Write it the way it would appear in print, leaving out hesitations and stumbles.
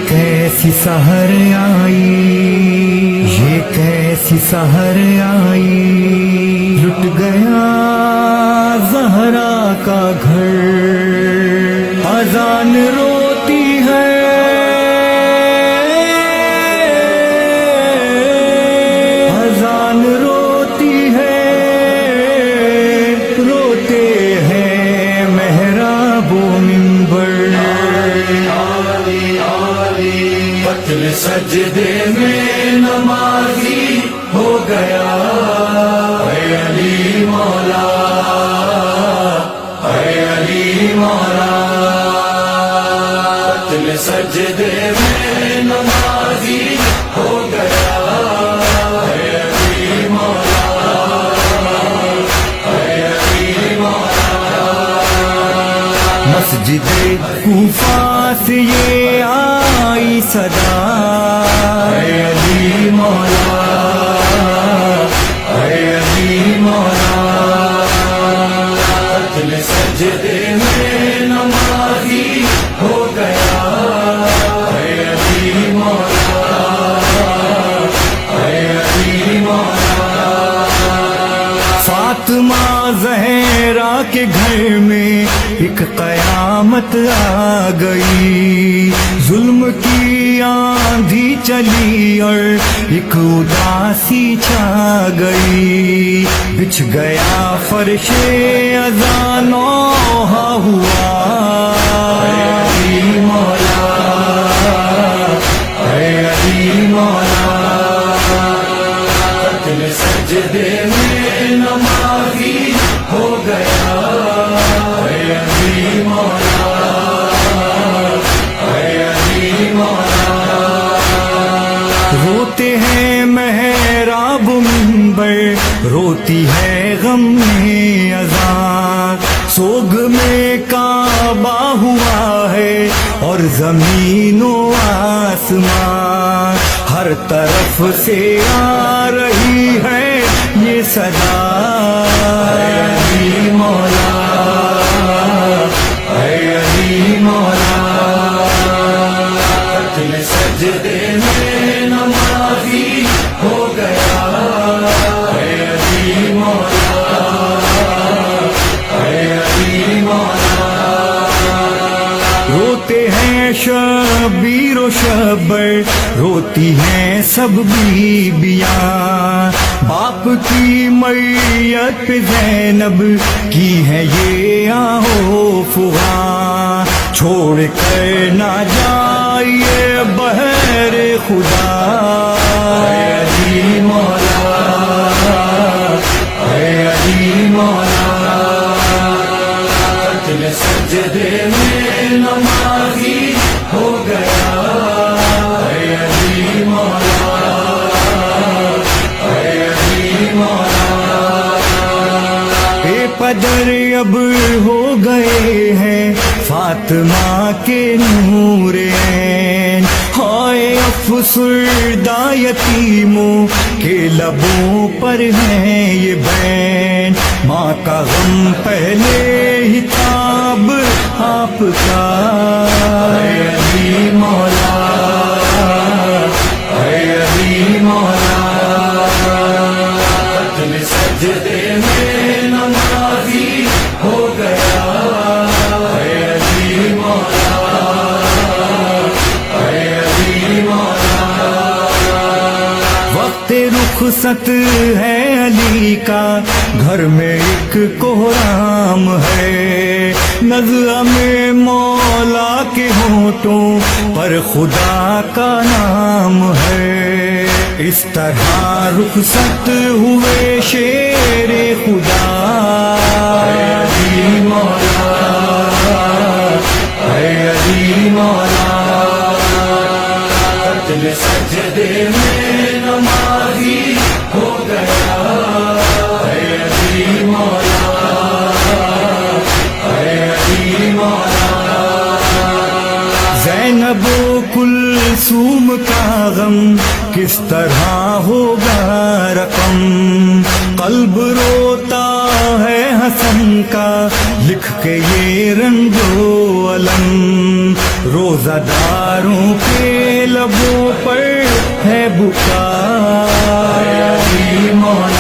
کیسی سحر آئی، یہ کیسی سحر آئی، لٹ گیا زہرا کا گھر، اذان روتی ہے، اذان روتی ہے، روتے ہیں محراب و منبر، قتل سجدے میں نمازی ہو گیا، اے علی مولا، اے علی مولا، قتل سجدے میں نمازی ہو گیا، اے علی مولا، اے علی مولا۔ مسجد کوفہ سے یہ آئی صدا، اے علی مولا، اے علی مولا، قتل سجدے میں نمازی ہو گیا، اے علی مولا، اے علی مولا۔ فاطمہ زہرا کے گھر میں ایک قیامت آ گئی، ظلم کی آندھی چلی اور ایک اداسی چھا گئی، بچھ گیا فرش اذاں نوحہ ہوا، اے علی مولا، اے علی مولا، قتل سجدے میں نمازی ہو گیا، اے علی مولا، اے علی مولا۔ روتے ہیں محراب منبر، روتی ہے غم میں اذان، سوگ میں کعبہ ہوا ہے اور زمین و آسمان، ہر طرف سے آ رہی ہے یہ صدا، اے علی مولا، اے علی مولا، قتل سجدے میں نمازی ہو گیا، اے علی مولا، اے علی مولا۔ روتے ہیں شبیر و شبر، روتی ہیں سب بیبیاں، باپ کی میت پہ زینب کی ہے یہ آہو فغاں، چھوڑ کر نہ جائیے بحر خدا، اے علی مولا، اے علی مولا، قتل سجدے میں نمازی ہو گیا، اے علی مولا، اے علی مولا۔ اے پدر اب ہو گئے ہیں فاطمہ کے نور عین، ہائے افسردہ یتیموں کے لبوں پر ہے یہ بین، ماں کا غم پہلے ہی تھا اب آپ کا، اے علی مولا، اے علی مولا، قتل سجدے میں نمازی ہو گیا، اے علی مولا، اے علی مولا۔ وقت رخصت ہے علی کا، گھر میں ایک کوہرام ہے، نظم مولا کے ہونٹوں پر خدا کا نام ہے، اس طرح رخصت ہوئے شیر خدا، اے علی مولا، اے علی مولا، قتل سجدے میں نمازی ہو گیا، اے علی معصوم کا غم کس طرح ہوگا رقم. قلب روتا ہے حسن کا لکھ کے یہ رنگ و علم. روزہ داروں کے لبوں پر ہے بکا. مولا